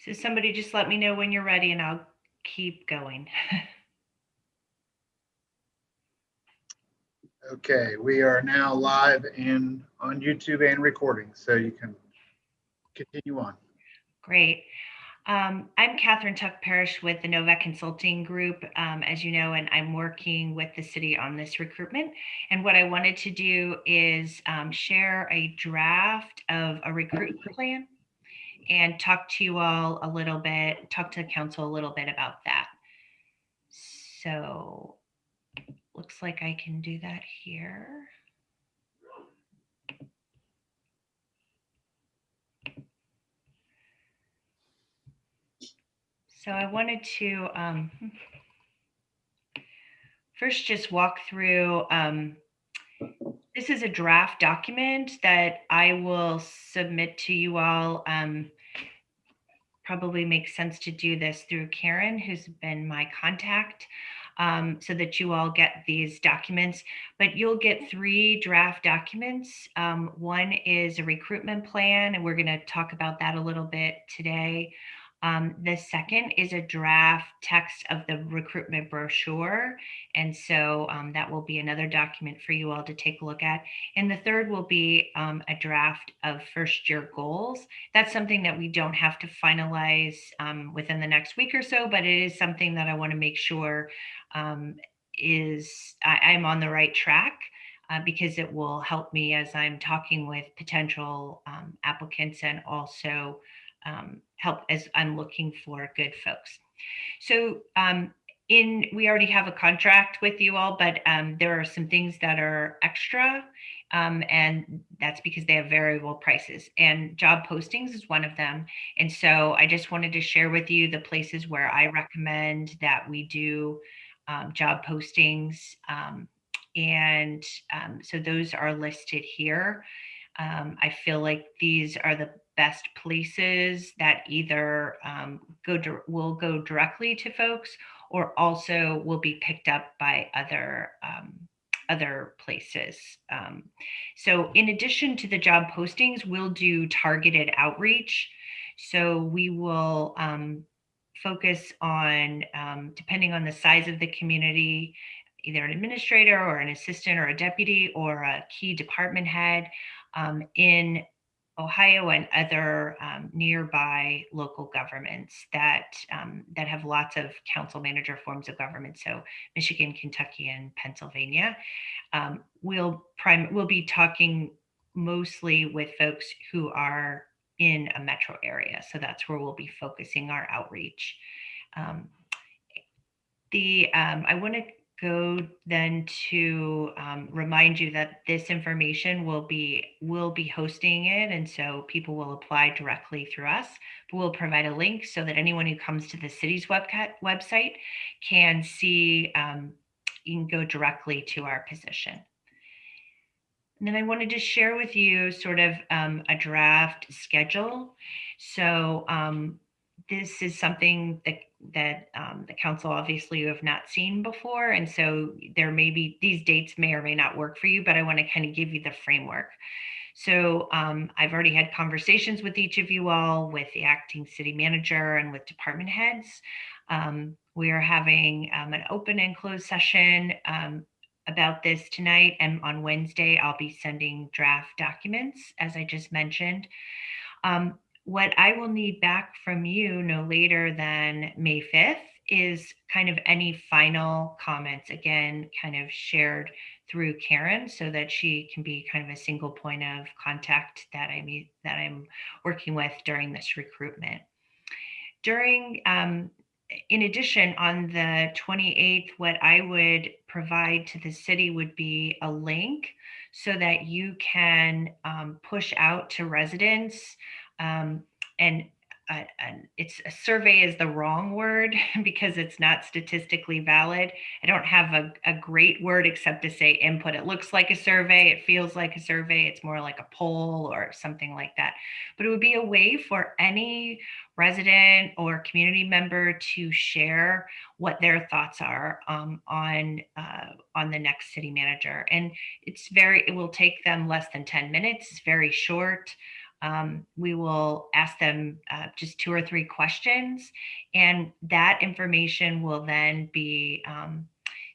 So somebody just let me know when you're ready and I'll keep going. Okay, we are now live and on YouTube and recording, so you can continue on. Great. I'm Catherine Tuck Parrish with the Novak Consulting Group, as you know, and I'm working with the city on this recruitment. And what I wanted to do is share a draft of a recruitment plan and talk to you all a little bit, talk to the council a little bit about that. So looks like I can do that here. So I wanted to first just walk through. This is a draft document that I will submit to you all. Probably makes sense to do this through Karen, who's been my contact, so that you all get these documents. But you'll get 3 draft documents. One is a recruitment plan, and we're going to talk about that a little bit today. The second is a draft text of the recruitment brochure. And so that will be another document for you all to take a look at. And the third will be a draft of first year goals. That's something that we don't have to finalize within the next week or so, but it is something that I want to make sure I'm on the right track. Because it will help me as I'm talking with potential applicants and also help as I'm looking for good folks. So we already have a contract with you all, but there are some things that are extra, and that's because they have variable prices. And job postings is one of them. And so I just wanted to share with you the places where I recommend that we do job postings. So those are listed here. I feel like these are the best places that either will go directly to folks or also will be picked up by other places. So in addition to the job postings, we'll do targeted outreach. So we will focus on, depending on the size of the community, either an administrator or an assistant or a deputy or a key department head in Ohio and other nearby local governments that have lots of council manager forms of government. So Michigan, Kentucky, and Pennsylvania. We'll be talking mostly with folks who are in a metro area. So that's where we'll be focusing our outreach. I want to go then to remind you that this information will be hosting it, and so people will apply directly through us. But we'll provide a link so that anyone who comes to the city's website can see. You can go directly to our position. And then I wanted to share with you sort of a draft schedule. So this is something that the council obviously you have not seen before. And so there may be, these dates may or may not work for you, but I want to kind of give you the framework. So I've already had conversations with each of you all, with the acting city manager and with department heads. We are having an open and closed session about this tonight, and on Wednesday I'll be sending draft documents, as I just mentioned. What I will need back from you no later than May 5th is kind of any final comments, again, kind of shared through Karen so that she can be kind of a single point of contact that I'm working with during this recruitment. In addition, on the 28th, what I would provide to the city would be a link so that you can push out to residents and it's a survey is the wrong word because it's not statistically valid. I don't have a great word except to say input. It looks like a survey. It feels like a survey. It's more like a poll or something like that. But it would be a way for any resident or community member to share what their thoughts are on the next city manager. And it will take them less than 10 minutes. It's very short. We will ask them just 2 or 3 questions, and that information will then be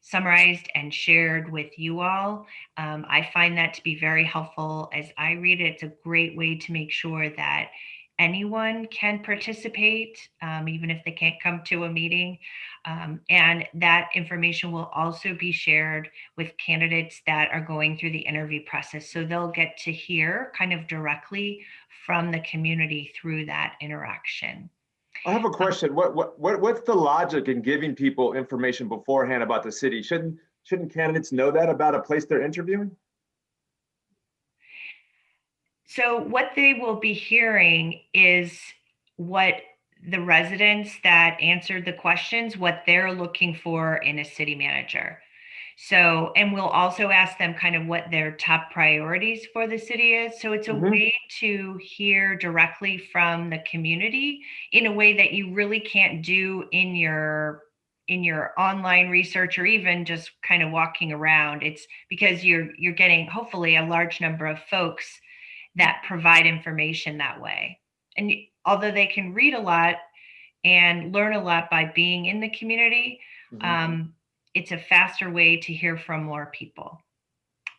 summarized and shared with you all. I find that to be very helpful as I read it. It's a great way to make sure that anyone can participate, even if they can't come to a meeting. And that information will also be shared with candidates that are going through the interview process. So they'll get to hear kind of directly from the community through that interaction. I have a question. What's the logic in giving people information beforehand about the city? Shouldn't candidates know that about a place they're interviewing? So what they will be hearing is what the residents that answered the questions, what they're looking for in a city manager. So, and we'll also ask them kind of what their top priorities for the city is. So it's a way to hear directly from the community in a way that you really can't do in your online research or even just kind of walking around. It's because you're getting hopefully a large number of folks that provide information that way. And although they can read a lot and learn a lot by being in the community, it's a faster way to hear from more people.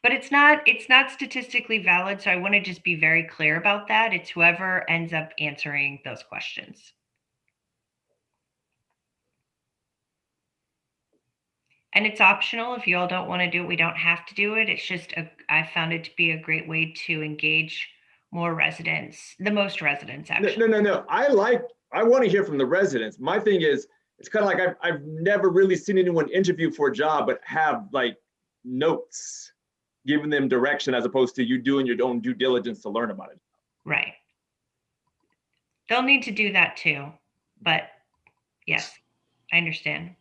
But it's not statistically valid, so I want to just be very clear about that. It's whoever ends up answering those questions. And it's optional if you all don't want to do it. We don't have to do it. It's just I found it to be a great way to engage more residents, the most residents actually. No. I want to hear from the residents. My thing is, it's kind of like I've never really seen anyone interview for a job, but have like notes giving them direction as opposed to you doing your own due diligence to learn about it. Right. They'll need to do that too, but yes, I understand.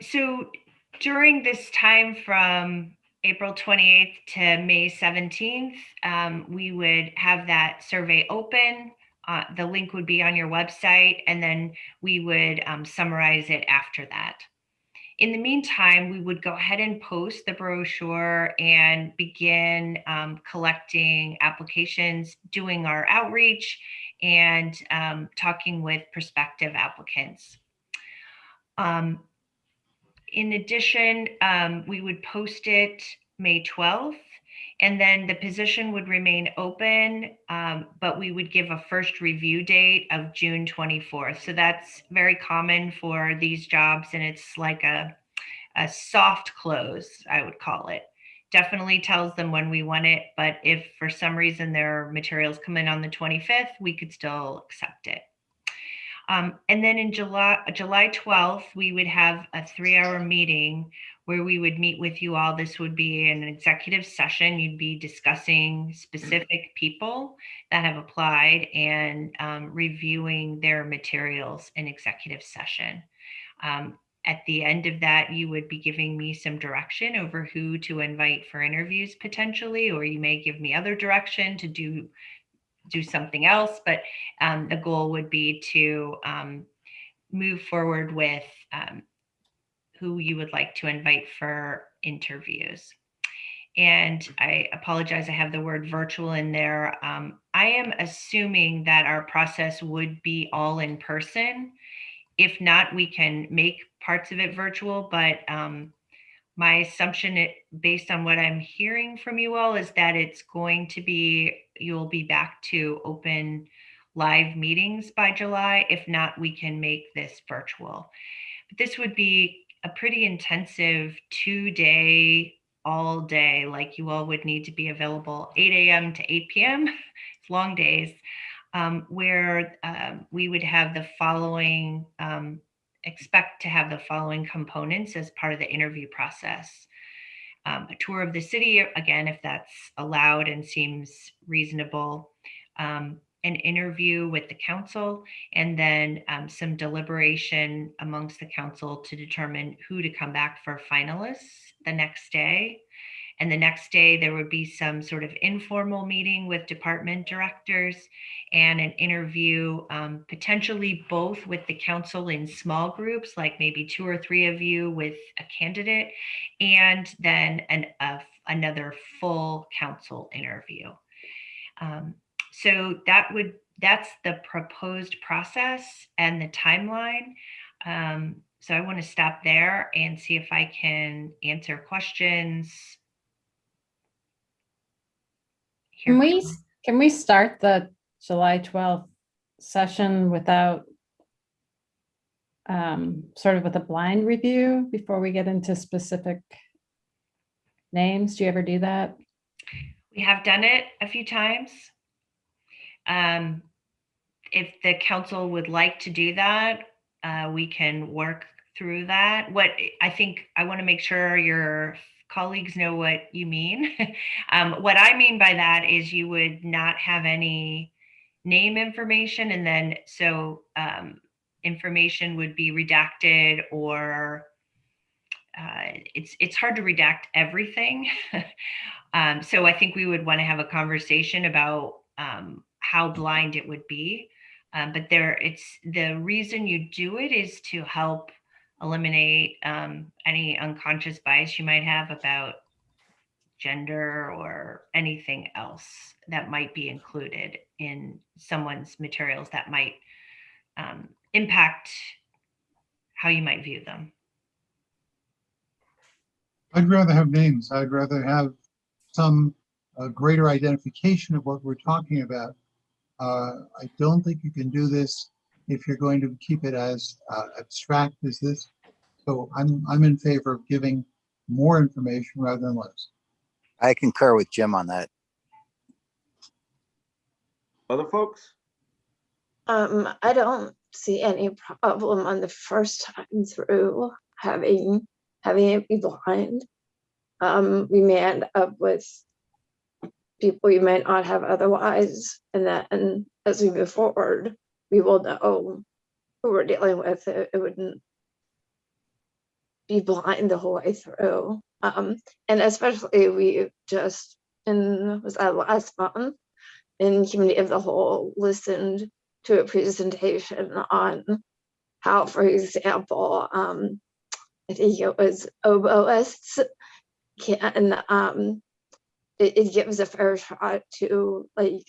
So during this time from April 28th to May 17th, we would have that survey open. The link would be on your website, and then we would summarize it after that. In the meantime, we would go ahead and post the brochure and begin collecting applications, doing our outreach, and talking with prospective applicants. In addition, we would post it May 12th, and then the position would remain open, but we would give a first review date of June 24th. So that's very common for these jobs, and it's like a soft close, I would call it. Definitely tells them when we want it, but if for some reason their materials come in on the 25th, we could still accept it. And then in July 12th, we would have a 3-hour meeting where we would meet with you all. This would be an executive session. You'd be discussing specific people that have applied and reviewing their materials in executive session. At the end of that, you would be giving me some direction over who to invite for interviews potentially, or you may give me other direction to do something else, but the goal would be to move forward with who you would like to invite for interviews. And I apologize, I have the word virtual in there. I am assuming that our process would be all in person. If not, we can make parts of it virtual, but my assumption, based on what I'm hearing from you all, is that it's going to be, you'll be back to open live meetings by July. If not, we can make this virtual. But this would be a pretty intensive 2-day, all day, like you all would need to be available 8 a.m. to 8 p.m. It's long days, where we would have the following expect to have the following components as part of the interview process. A tour of the city, again, if that's allowed and seems reasonable, an interview with the council, and then some deliberation amongst the council to determine who to come back for finalists the next day. And the next day, there would be some sort of informal meeting with department directors and an interview, potentially both with the council in small groups, like maybe 2 or 3 of you with a candidate, and then another full council interview. So that's the proposed process and the timeline. So I want to stop there and see if I can answer questions. Can we start the July 12th session without sort of with a blind review before we get into specific names? Do you ever do that? We have done it a few times. If the council would like to do that, we can work through that. What I think I want to make sure your colleagues know what you mean. What I mean by that is you would not have any name information, and then information would be redacted, or it's hard to redact everything. So I think we would want to have a conversation about how blind it would be. But the reason you do it is to help eliminate any unconscious bias you might have about gender or anything else that might be included in someone's materials that might impact how you might view them. I'd rather have names. I'd rather have some greater identification of what we're talking about. I don't think you can do this if you're going to keep it as abstract as this. So I'm in favor of giving more information rather than less. I concur with Jim on that. Other folks? I don't see any problem on the first time through having it be blind. We may end up with people you might not have otherwise, and then as we move forward, we will know who we're dealing with. It wouldn't be blind the whole way through. And especially we just was that last month in Committee of the Whole listened to a presentation on how, for example, I think it was oboists can it gives a fair shot to like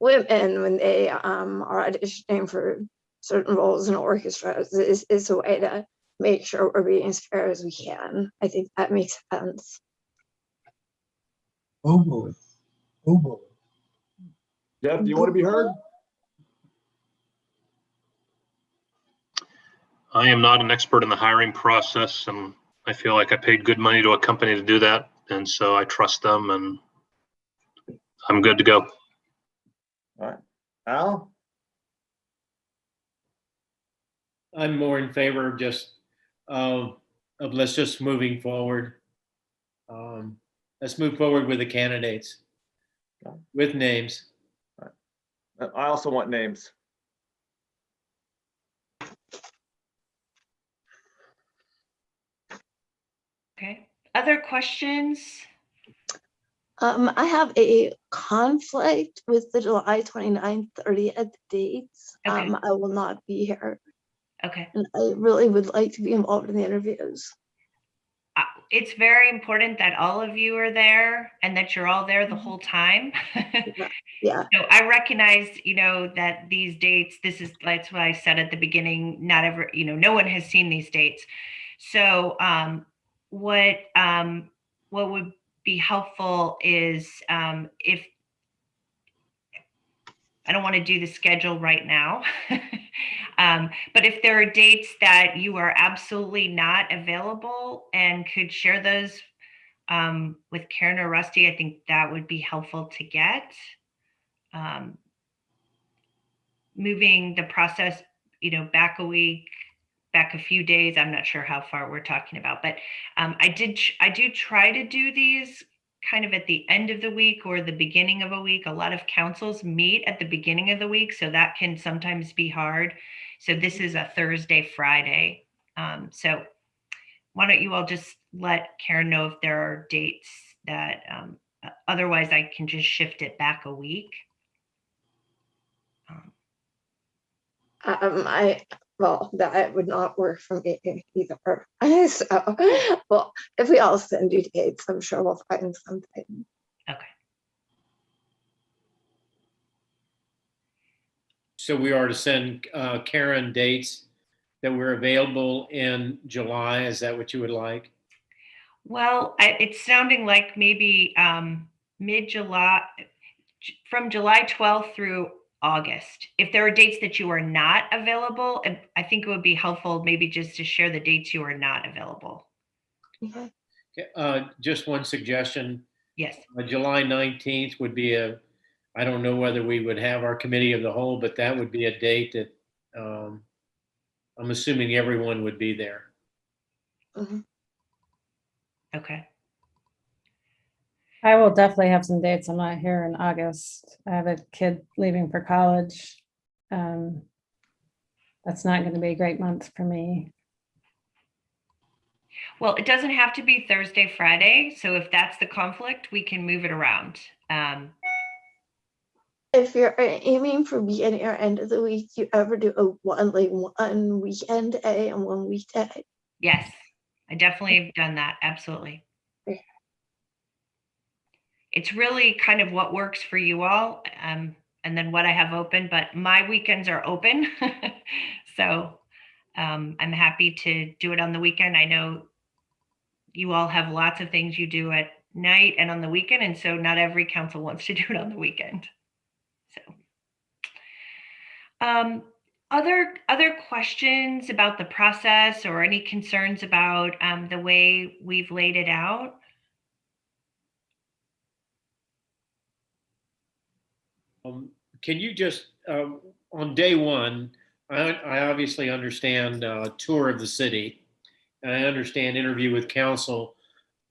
women when they are auditioning for certain roles in orchestras. Is a way to make sure we're being as fair as we can. I think that makes sense. Oh boy. Oh boy. Jeff, do you want to be heard? I am not an expert in the hiring process, and I feel like I paid good money to a company to do that. And so I trust them, and I'm good to go. All right. Al? I'm more in favor of just of let's just moving forward. Let's move forward with the candidates with names. I also want names. Okay. Other questions? I have a conflict with the July 29th, 30th dates. Okay. I will not be here, Okay. and I really would like to be involved in the interviews. It's very important that all of you are there and that you're all there the whole time. Yeah. So I recognize, that these dates, that's what I said at the beginning, no one has seen these dates. So what would be helpful is if I don't want to do the schedule right now, but if there are dates that you are absolutely not available and could share those with Karen or Rusty, I think that would be helpful to get. Moving the process, back a week, back a few days. I'm not sure how far we're talking about, but I do try to do these kind of at the end of the week or the beginning of a week. A lot of councils meet at the beginning of the week, so that can sometimes be hard. So this is a Thursday, Friday. So why don't you all just let Karen know if there are dates that, otherwise I can just shift it back a week. Well, that would not work for me either. So, well, if we all send you dates, I'm sure we'll find something. Okay. So we are to send Karen dates that were available in July. Is that what you would like? Well, it's sounding like maybe mid-July, from July 12th through August. If there are dates that you are not available, and I think it would be helpful maybe just to share the dates you are not available. Okay. Just one suggestion. Yes. July 19th would be I don't know whether we would have our committee of the whole, but that would be a date that I'm assuming everyone would be there. Mhm. Okay. I will definitely have some dates. I'm not here in August. I have a kid leaving for college. That's not going to be a great month for me. Well, it doesn't have to be Thursday, Friday. So if that's the conflict, we can move it around. If you're aiming for beginning or end of the week, you ever do one weekend day and one weekday? Yes, I definitely have done that. Absolutely. Okay. It's really kind of what works for you all, and then what I have open, but my weekends are open. So I'm happy to do it on the weekend. I know you all have lots of things you do at night and on the weekend, and so not every council wants to do it on the weekend. So other questions about the process or any concerns about the way we've laid it out? Can you just, on day one, I obviously understand tour of the city, and I understand interview with council,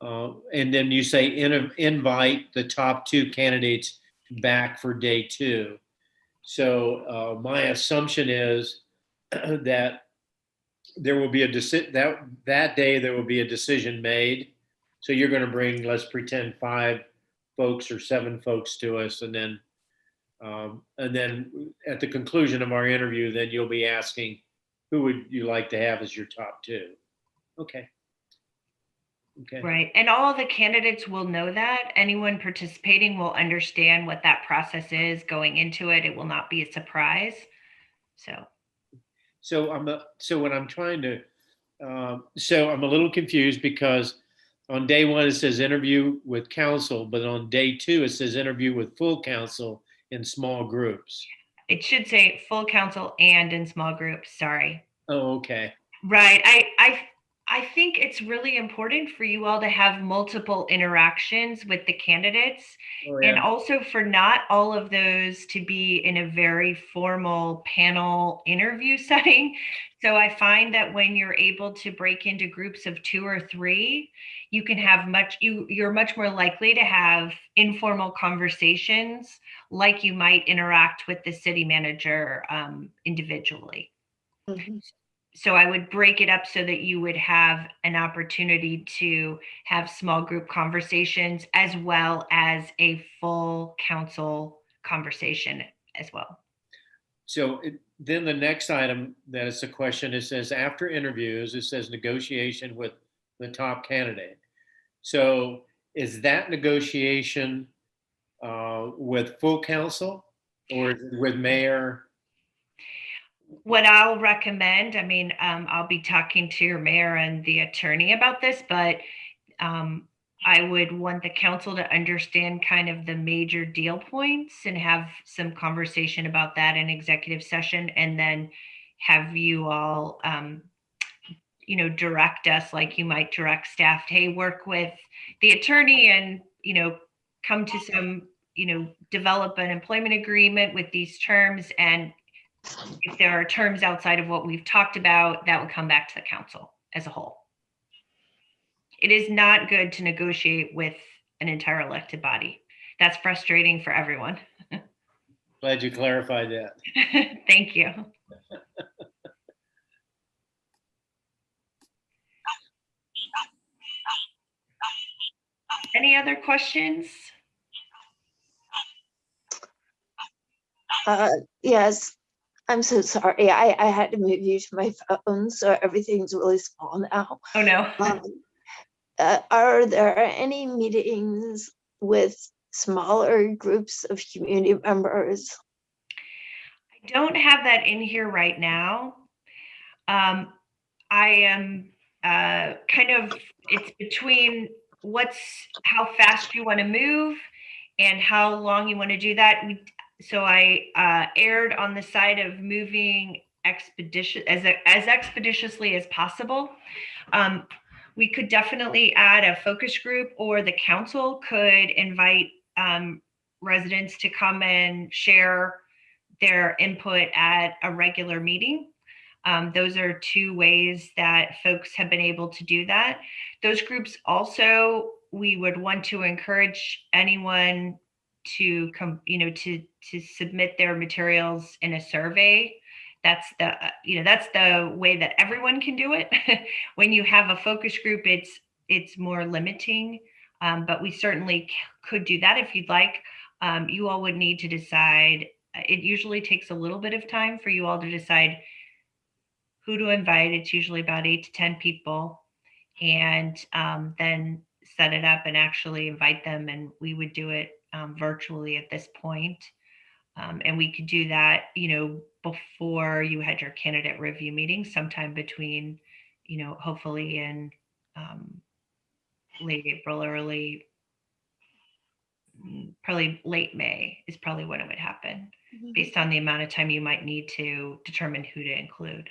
and then you say invite the top two candidates back for day two. So my assumption is that there will be a that day there will be a decision made. So you're going to bring, let's pretend, 5 folks or 7 folks to us, and then at the conclusion of our interview, then you'll be asking, who would you like to have as your top 2? Okay. Okay. Right. And all the candidates will know that. Anyone participating will understand what that process is going into it. It will not be a surprise. So what I'm trying to, so I'm a little confused because on day one, it says interview with council, but on day 2, it says interview with full council in small groups. It should say full council and in small groups. Sorry. Oh, okay. Right. I think it's really important for you all to have multiple interactions with the candidates, Oh, yeah. and also for not all of those to be in a very formal panel interview setting. So I find that when you're able to break into groups of 2 or 3, you can have you're much more likely to have informal conversations like you might interact with the city manager individually. Mhm. So I would break it up so that you would have an opportunity to have small group conversations as well as a full council conversation as well. So then the next item that is a question, it says after interviews, it says negotiation with the top candidate. So is that negotiation with full council or is it with mayor? What I'll recommend, I mean, I'll be talking to your mayor and the attorney about this, but I would want the council to understand kind of the major deal points and have some conversation about that in executive session, and then have you all, direct us like you might direct staff, hey, work with the attorney and, come to some, develop an employment agreement with these terms. And if there are terms outside of what we've talked about, that would come back to the council as a whole. It is not good to negotiate with an entire elected body. That's frustrating for everyone. Glad you clarified that. Thank you. Any other questions? Yes, I'm so sorry. I had to move you to my phone, so everything's really small now. Oh, no. Are there any meetings with smaller groups of community members? I don't have that in here right now. I am kind of, it's between how fast you want to move and how long you want to do that. So I erred on the side of moving as expeditiously as possible. We could definitely add a focus group, or the council could invite residents to come and share their input at a regular meeting. Those are two ways that folks have been able to do that. Those groups also, we would want to encourage anyone to come, to submit their materials in a survey. That's the way that everyone can do it. When you have a focus group, it's more limiting, but we certainly could do that if you'd like. You all would need to decide. It usually takes a little bit of time for you all to decide who to invite. It's usually about 8 to 10 people, and then set it up and actually invite them. And we would do it virtually at this point. And we could do that, before you had your candidate review meeting, sometime between, hopefully in late April, probably late May is probably when it would happen, based on the amount of time you might need to determine who to include.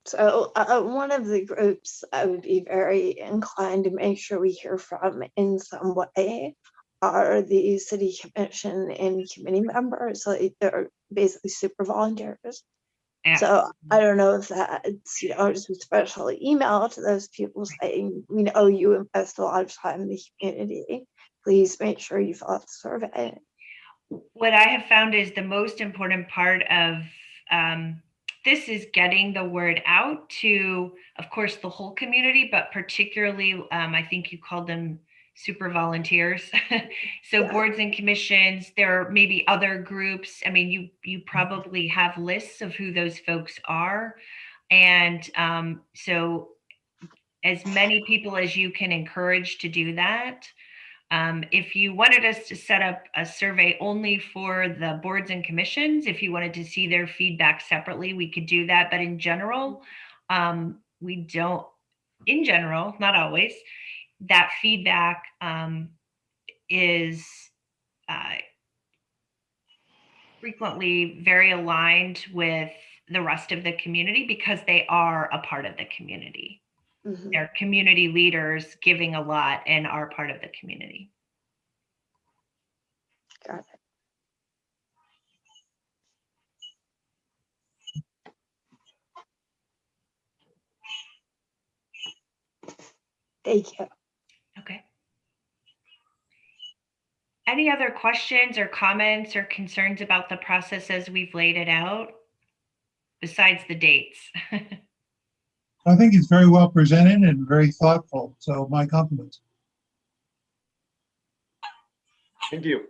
So one of the groups I would be very inclined to make sure we hear from in some way are the city commission and committee members. Like, they're basically super volunteers. So I don't know if that's, just a special email to those people saying, we know you invest a lot of time in the community. Please make sure you fill out the survey. What I have found is the most important part of this is getting the word out to, of course, the whole community, but particularly, I think you called them super volunteers. So Yeah. boards and commissions, there may be other groups. I mean, you probably have lists of who those folks are. And so as many people as you can encourage to do that. If you wanted us to set up a survey only for the boards and commissions, if you wanted to see their feedback separately, we could do that. But in general, we don't, in general, not always, that feedback is frequently very aligned with the rest of the community because they are a part of the community. Mhm. They're community leaders giving a lot and are part of the community. Got it. Thank you. Okay. Any other questions or comments or concerns about the process as we've laid it out, besides the dates? I think it's very well presented and very thoughtful, so my compliments. Thank you.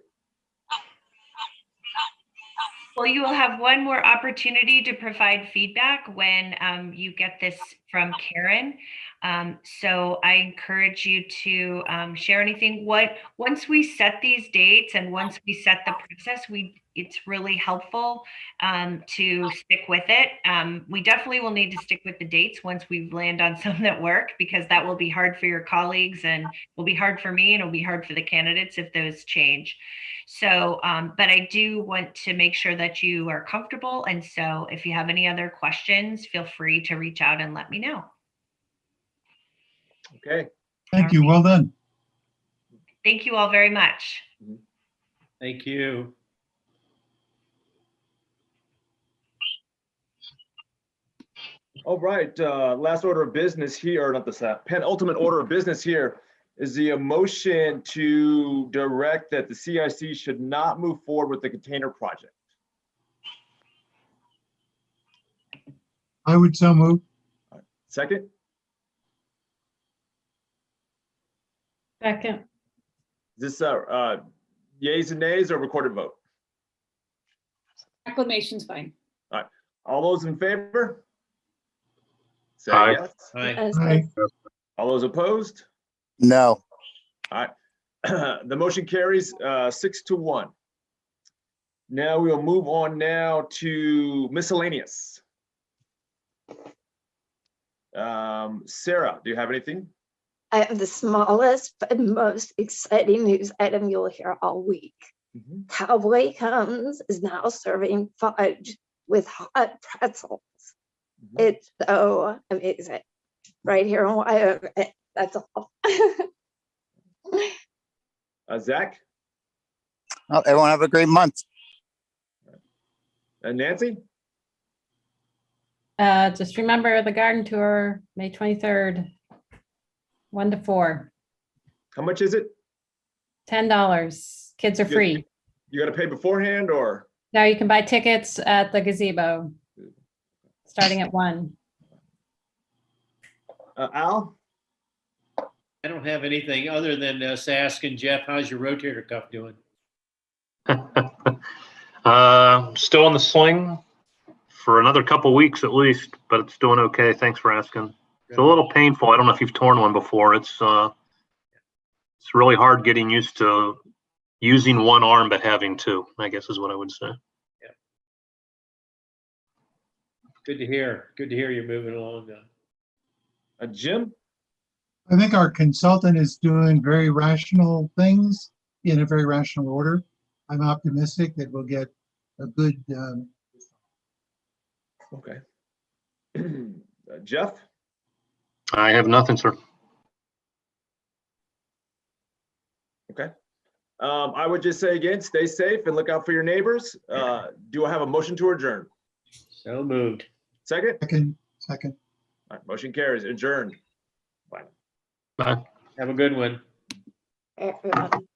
Well, you will have one more opportunity to provide feedback when you get this from Karen. So I encourage you to share anything. Once we set these dates and once we set the process, it's really helpful to stick with it. We definitely will need to stick with the dates once we land on some that work, because that will be hard for your colleagues and will be hard for me, and it'll be hard for the candidates if those change. So, but I do want to make sure that you are comfortable. And so if you have any other questions, feel free to reach out and let me know. Okay. Thank you. Well done. Thank you all very much. Thank you. All right, last order of business here, not this, penultimate order of business here is the motion to direct that the CIC should not move forward with the container project. I would so move. Second? Second. Is this yays and nays or recorded vote? Acclamation's fine. All those in favor? Say Aye. yes. Aye. Yes, Aye. All those opposed? No. All right. The motion carries 6-1. Now we'll move on now to miscellaneous. Sarah, do you have anything? I have the smallest but most exciting news item you'll hear all week. Cowboy Cones is now serving fudge with hot pretzels. It's so amazing. Right here in Wyoming. That's all. Zach Well, everyone have a great month. and Nancy? Just remember the garden tour, May 23rd, 1 to 4, How much is it? $10. Kids are Good. free. You got to pay beforehand or? Now you can buy tickets at the gazebo, starting at 1. Al? I don't have anything other than asking Jeff, how's your rotator cuff doing? Still in the sling for another couple weeks at least, but it's doing okay. Thanks for asking. It's a little painful. I don't know if you've torn one before. It's really hard getting used to using one arm but having two, I guess is what I would say. Good to hear. Good to hear you're moving along. Jim? I think our consultant is doing very rational things in a very rational order. I'm optimistic that we'll get a good, Okay. Jeff? I have nothing, sir. Okay. I would just say again, stay safe and look out for your neighbors. Do I have a motion to adjourn? So moved. Second? second. All right, motion carries. Adjourned. Bye. Have a good one. Everyone.